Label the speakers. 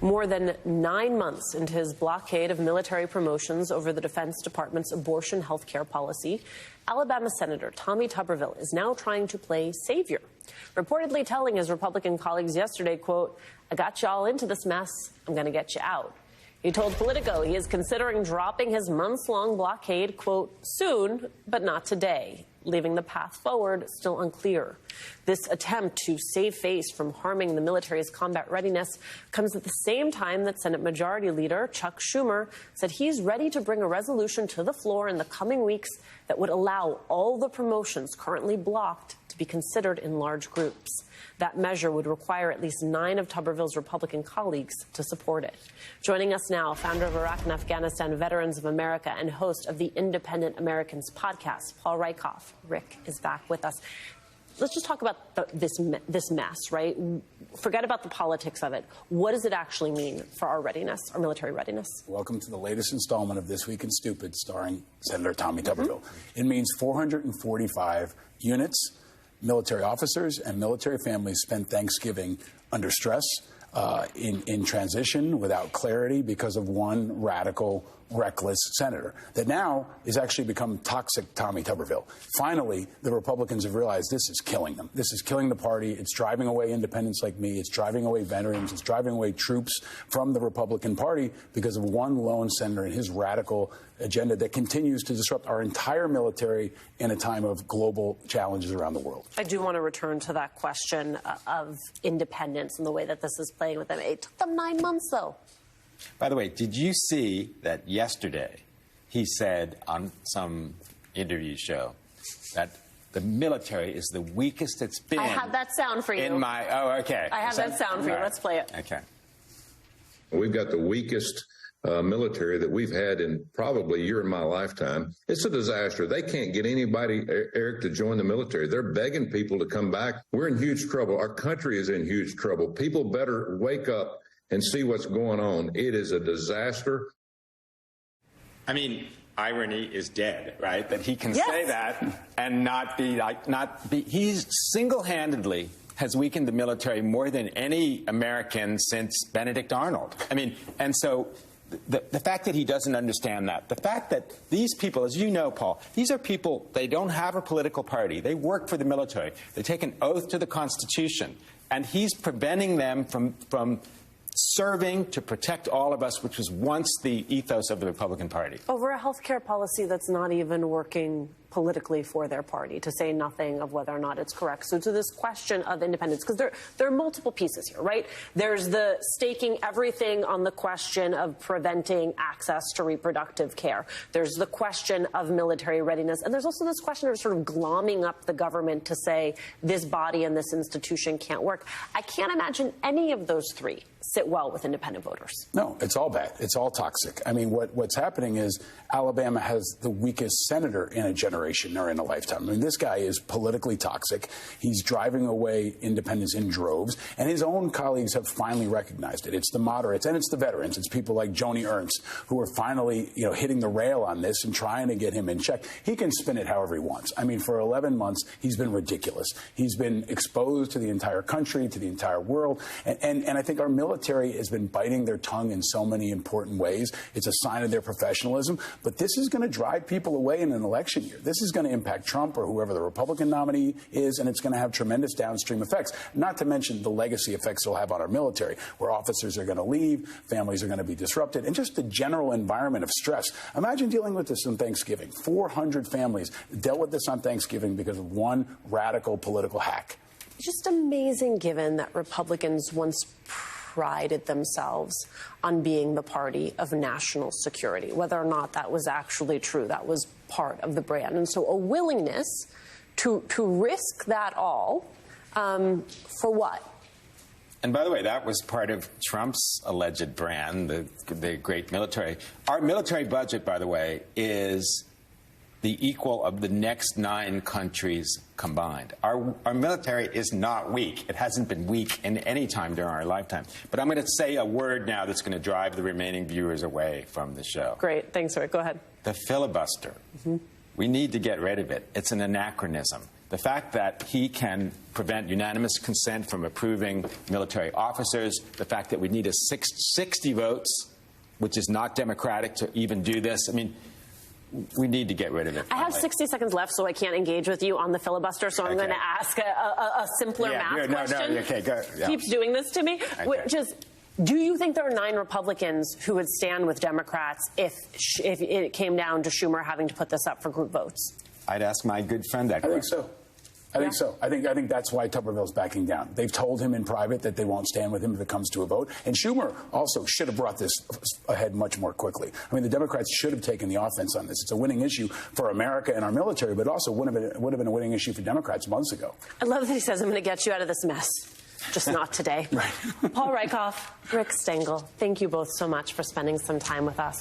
Speaker 1: More than 9 months into his blockade of military promotions over the Defense Department's abortion health care policy, Alabama Senator Tommy Tuberville is now trying to play savior, reportedly telling his Republican colleagues yesterday, quote, "I got you all into this mess. I'm going to get you out." He told Politico he is considering dropping his months-long blockade, quote, "soon, but not today," leaving the path forward still unclear. This attempt to save face from harming the military's combat readiness comes at the same time that Senate Majority Leader Chuck Schumer said he's ready to bring a resolution to the floor in the coming weeks that would allow all the promotions currently blocked to be considered in large groups. That measure would require at least 9 of Tuberville's Republican colleagues to support it. Joining us now, founder of Iraq and Afghanistan Veterans of America and host of the Independent Americans podcast, Paul Rykoff. Rick is back with us. Let's just talk about this mess, right? Forget about the politics of it. What does it actually mean for our readiness, our military readiness?
Speaker 2: Welcome to the latest installment of This Week in Stupid, starring Senator Tommy Tuberville. It means 445 units, military officers, and military families spent Thanksgiving under stress, in transition, without clarity, because of one radical, reckless senator that now is actually become toxic Tommy Tuberville. Finally, the Republicans have realized this is killing them. This is killing the party. It's driving away independents like me. It's driving away veterans. It's driving away troops from the Republican Party because of one lone senator and his radical agenda that continues to disrupt our entire military in a time of global challenges around the world.
Speaker 1: I do want to return to that question of independence and the way that this is playing with them. It took them 9 months, though.
Speaker 3: By the way, did you see that yesterday he said on some interview show that the military is the weakest it's been?
Speaker 1: I have that sound for you.
Speaker 3: Okay.
Speaker 1: I have that sound for you.
Speaker 3: Right.
Speaker 1: Let's play it.
Speaker 3: Okay.
Speaker 4: We've got the weakest military that we've had in probably a year in my lifetime. It's a disaster. They can't get anybody, Eric, to join the military. They're begging people to come back. We're in huge trouble. Our country is in huge trouble. People better wake up and see what's going on. It is a disaster.
Speaker 3: I mean, irony is dead, right? That he can
Speaker 1: Yes.
Speaker 3: say that and not be. He's single-handedly has weakened the military more than any American since Benedict Arnold. I mean, and so the fact that he doesn't understand that, the fact that these people, as you know, Paul, these are people, they don't have a political party. They work for the military. They take an oath to the Constitution. And he's preventing them from serving to protect all of us, which was once the ethos of the Republican Party.
Speaker 1: Over a health care policy that's not even working politically for their party, to say nothing of whether or not it's correct. So to this question of independence, because there are multiple pieces here, right? There's the staking everything on the question of preventing access to reproductive care. There's the question of military readiness. And there's also this question of sort of glomming up the government to say this body and this institution can't work. I can't imagine any of those three sit well with independent voters.
Speaker 2: No, it's all bad. It's all toxic. I mean, what's happening is Alabama has the weakest senator in a generation or in a lifetime. I mean, this guy is politically toxic. He's driving away independents in droves, and his own colleagues have finally recognized it. It's the moderates and it's the veterans. It's people like Joni Ernst who are finally, hitting the rail on this and trying to get him in check. He can spin it however he wants. I mean, for 11 months, he's been ridiculous. He's been exposed to the entire country, to the entire world, and I think our military has been biting their tongue in so many important ways. It's a sign of their professionalism, but this is going to drive people away in an election year. This is going to impact Trump or whoever the Republican nominee is, and it's going to have tremendous downstream effects, not to mention the legacy effects it'll have on our military, where officers are going to leave, families are going to be disrupted, and just the general environment of stress. Imagine dealing with this on Thanksgiving. 400 families dealt with this on Thanksgiving because of one radical political hack.
Speaker 1: Just amazing, given that Republicans once prided themselves on being the party of national security. Whether or not that was actually true, that was part of the brand. And so a willingness to risk that all for what?
Speaker 3: And by the way, that was part of Trump's alleged brand, the great military. Our military budget, by the way, is the equal of the next 9 countries combined. Our military is not weak. It hasn't been weak in any time during our lifetime. But I'm going to say a word now that's going to drive the remaining viewers away from the show.
Speaker 1: Great. Thanks, Rick. Go ahead.
Speaker 3: The filibuster. We need to get rid of it. It's an anachronism. The fact that he can prevent unanimous consent from approving military officers, the fact that we need 60 votes, which is not democratic to even do this. I mean, we need to get rid of it.
Speaker 1: I have 60 seconds left, so I can't engage with you on the filibuster, so I'm going to ask a simpler math question.
Speaker 3: Okay, go. Yeah.
Speaker 1: Keeps doing this to me, which is, do you think there are 9 Republicans who would stand with Democrats if it came down to Schumer having to put this up for group votes?
Speaker 3: I'd ask my good friend that
Speaker 2: question.
Speaker 3: I think
Speaker 2: so. I think so. I think that's why Tuberville's backing down. They've told him in private that they won't stand with him if it comes to a vote. And Schumer also should have brought this ahead much more quickly. I mean, the Democrats should have taken the offense on this. It's a winning issue for America and our military, but also would have been a winning issue for Democrats months ago.
Speaker 1: I love that he says, I'm going to get you out of this mess. Just not today.
Speaker 2: Right.
Speaker 1: Paul Reichoff, Rick Stengel, thank you both so much for spending some time with us.